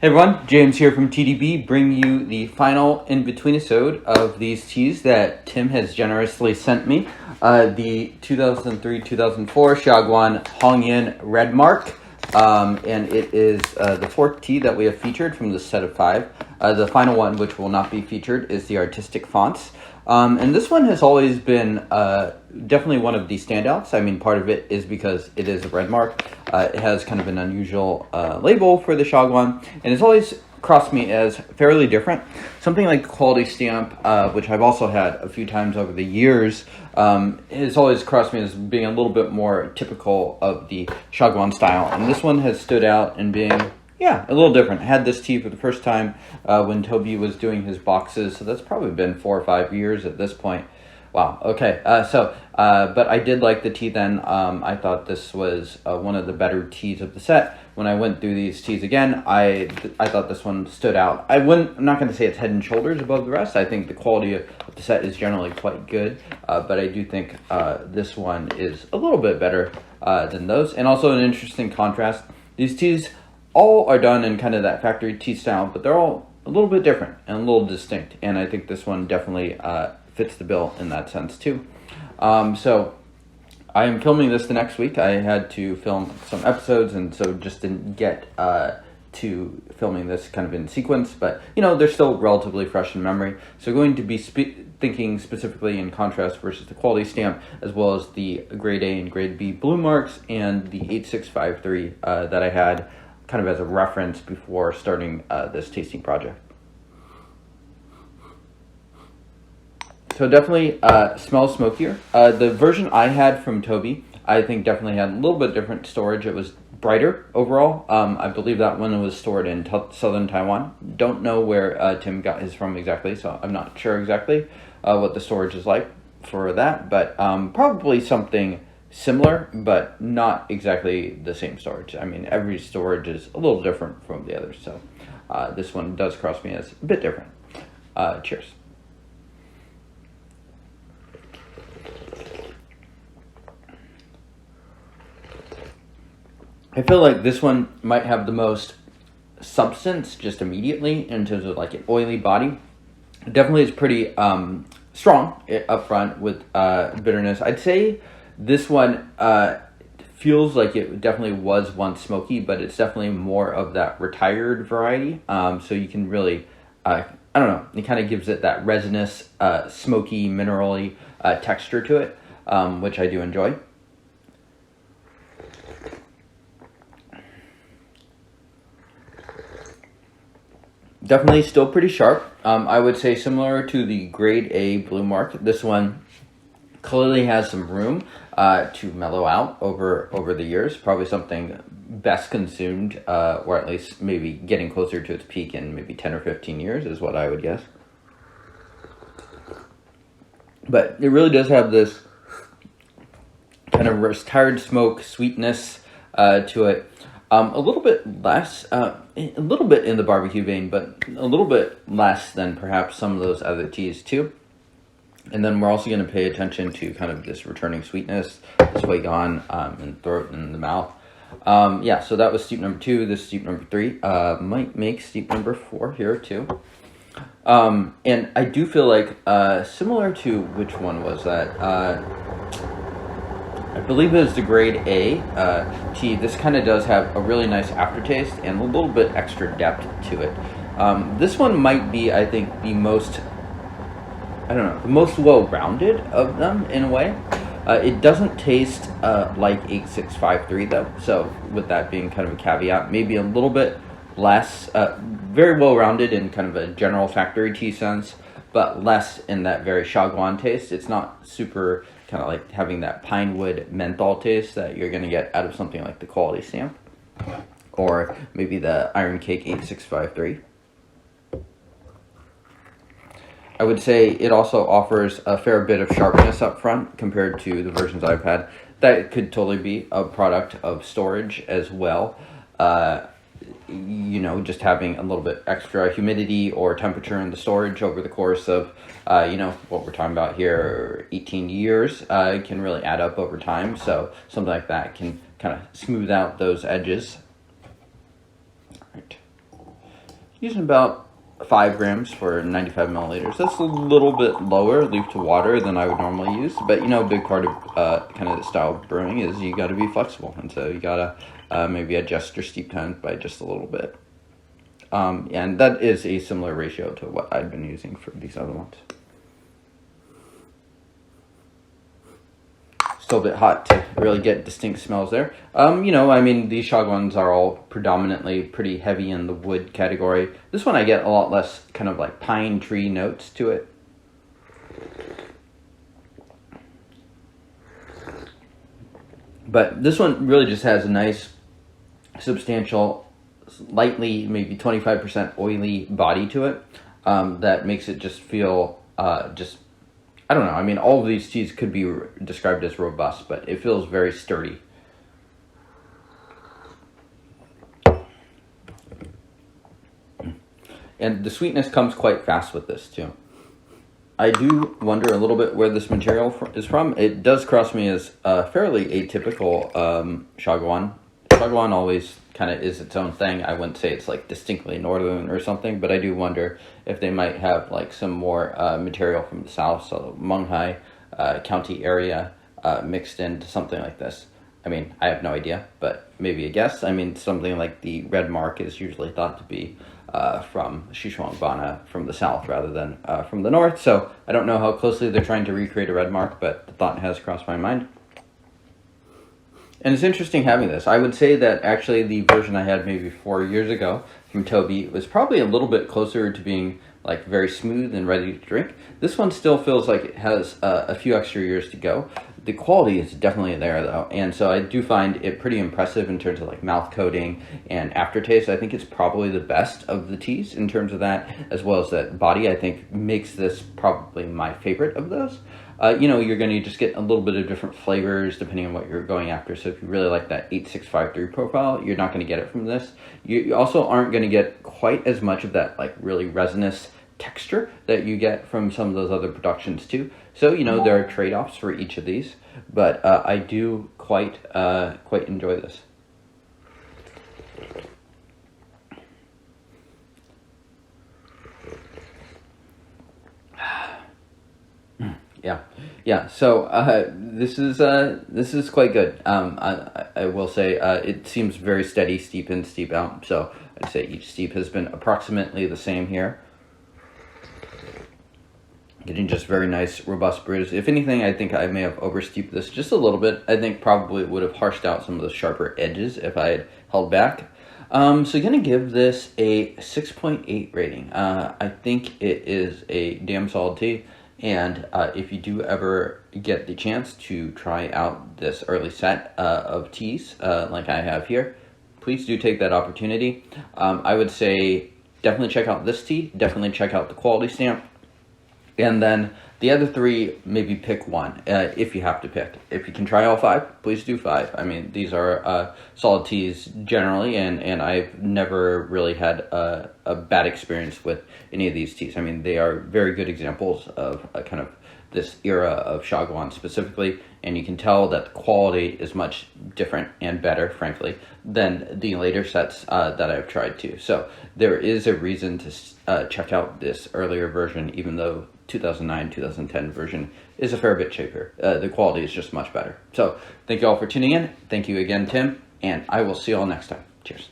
Hey everyone, James here from TDB, bringing you the final Inbetweenisode of these teas that Tim has generously sent me. The 2003-2004 Xiaguan Hongyin Red Mark, and it is the fourth tea that we have featured from the set of 5. The final one, which will not be featured, is the Artistic Fonts. And this one has always been definitely one of the standouts. I mean, part of it is because it is a red mark. It has kind of an unusual label for the Xiaguan, and it's always crossed me as fairly different. Something like the quality stamp, which I've also had a few times over the years, has always crossed me as being a little bit more typical of the Xiaguan style. And this one has stood out in being, yeah, a little different. I had this tea for the first time when Toby was doing his boxes, so that's probably been 4 or 5 years at this point. Wow, okay, but I did like the tea then. I thought this was one of the better teas of the set. When I went through these teas again, I thought this one stood out. I'm not going to say it's head and shoulders above the rest. I think the quality of the set is generally quite good, but I do think this one is a little bit better than those. And also an interesting contrast. These teas all are done in kind of that factory tea style, but they're all a little bit different and a little distinct. And I think this one definitely fits the bill in that sense too. So I am filming this the next week. I had to film some episodes, and so just didn't get to filming this kind of in sequence, but you know, they're still relatively fresh in memory. So going to be thinking specifically in contrast versus the quality stamp, as well as the grade A and grade B blue marks and the 8653 that I had kind of as a reference before starting this tasting project. So definitely smells smokier. The version I had from Toby, I think definitely had a little bit different storage. It was brighter overall. I believe that one was stored in southern Taiwan. Don't know where Tim got his from exactly, so I'm not sure exactly what the storage is like for that, but probably something similar, but not exactly the same storage. I mean, every storage is a little different from the others, so this one does cross me as a bit different. Cheers. I feel like this one might have the most substance just immediately in terms of like an oily body. It definitely is pretty strong up front with bitterness. I'd say this one feels like it definitely was once smoky, but it's definitely more of that retired variety. So you can really, I don't know, it kind of gives it that resinous, smoky, minerally texture to it, which I do enjoy. Definitely still pretty sharp. I would say similar to the grade A blue mark. This one clearly has some room to mellow out over the years. Probably something best consumed, or at least maybe getting closer to its peak in maybe 10 or 15 years is what I would guess. But it really does have this kind of retired smoke sweetness to it. A little bit less, a little bit in the barbecue vein, but a little bit less than perhaps some of those other teas too. And then we're also going to pay attention to kind of this returning sweetness, this way gone in the throat and in the mouth. Yeah, so that was steep number 2. This is steep number 3. Might make steep number 4 here too. And I do feel like similar to, which one was that? I believe it was the grade A tea. This kind of does have a really nice aftertaste and a little bit extra depth to it. This one might be, I think, the most, I don't know, the most well-rounded of them in a way. It doesn't taste like 8653 though, so with that being kind of a caveat, maybe a little bit less, very well-rounded in kind of a general factory tea sense, but less in that very Xiaguan taste. It's not super kind of like having that pine wood menthol taste that you're going to get out of something like the quality stamp, or maybe the Iron Cake 8653. I would say it also offers a fair bit of sharpness up front compared to the versions I've had. That could totally be a product of storage as well. You know, just having a little bit extra humidity or temperature in the storage over the course of, you know, what we're talking about here, 18 years, can really add up over time. So something like that can kind of smooth out those edges. All right. using about 5 grams for 95 milliliters. That's a little bit lower leaf to water than I would normally use, but you know, a big part of kind of the style of brewing is you got to be flexible, and so you got to maybe adjust your steep times by just a little bit. And that is a similar ratio to what I've been using for these other ones. Still a bit hot to really get distinct smells there. You know, I mean, these Xiaguans are all predominantly pretty heavy in the wood category. This one I get a lot less kind of like pine tree notes to it. But this one really just has a nice, substantial, lightly, maybe 25% oily body to it. That makes it just feel just, I don't know. I mean, all of these teas could be described as robust, but it feels very sturdy. And the sweetness comes quite fast with this, too. I do wonder a little bit where this material is from. It does cross me as fairly atypical Xiaguan. Xiaguan always kind of is its own thing. I wouldn't say it's like distinctly northern or something, but I do wonder if they might have like some more material from the south, so Munghai County area mixed into something like this. I mean, I have no idea, but maybe a guess. I mean, something like the red mark is usually thought to be from Xishuangbanna from the south rather than from the north, so I don't know how closely they're trying to recreate a red mark, but the thought has crossed my mind. And it's interesting having this. I would say that actually the version I had maybe 4 years ago from Toby was probably a little bit closer to being like very smooth and ready to drink. This one still feels like it has a few extra years to go. The quality is definitely there though, and so I do find it pretty impressive in terms of like mouth coating and aftertaste. I think it's probably the best of the teas in terms of that, as well as that body. I think makes this probably my favorite of those. You know, you're going to just get a little bit of different flavors depending on what you're going after. So if you really like that 8653 profile, you're not going to get it from this. You also aren't going to get quite as much of that like really resinous texture that you get from some of those other productions too. So, you know, there are trade-offs for each of these, but I do quite enjoy this. Yeah. So this is quite good. I will say it seems very steady, steep in, steep out. So I'd say each steep has been approximately the same here. Getting just very nice, robust brews. If anything, I think I may have oversteeped this just a little bit. I think probably would have harshed out some of the sharper edges if I had held back. So gonna give this a 6.8 rating. I think it is a damn solid tea. And if you do ever get the chance to try out this early set of teas like I have here, please do take that opportunity. I would say definitely check out this tea, definitely check out the quality stamp, and then the other three, maybe pick one if you have to pick. If you can try all 5, please do 5. I mean, these are solid teas generally, and I've never really had a bad experience with any of these teas. I mean, they are very good examples of a kind of this era of Xiaguan specifically, and you can tell that the quality is much different and better, frankly, than the later sets that I've tried too. So there is a reason to check out this earlier version, even though 2009, 2010 version is a fair bit cheaper. The quality is just much better. So thank you all for tuning in. Thank you again, Tim, and I will see you all next time. Cheers.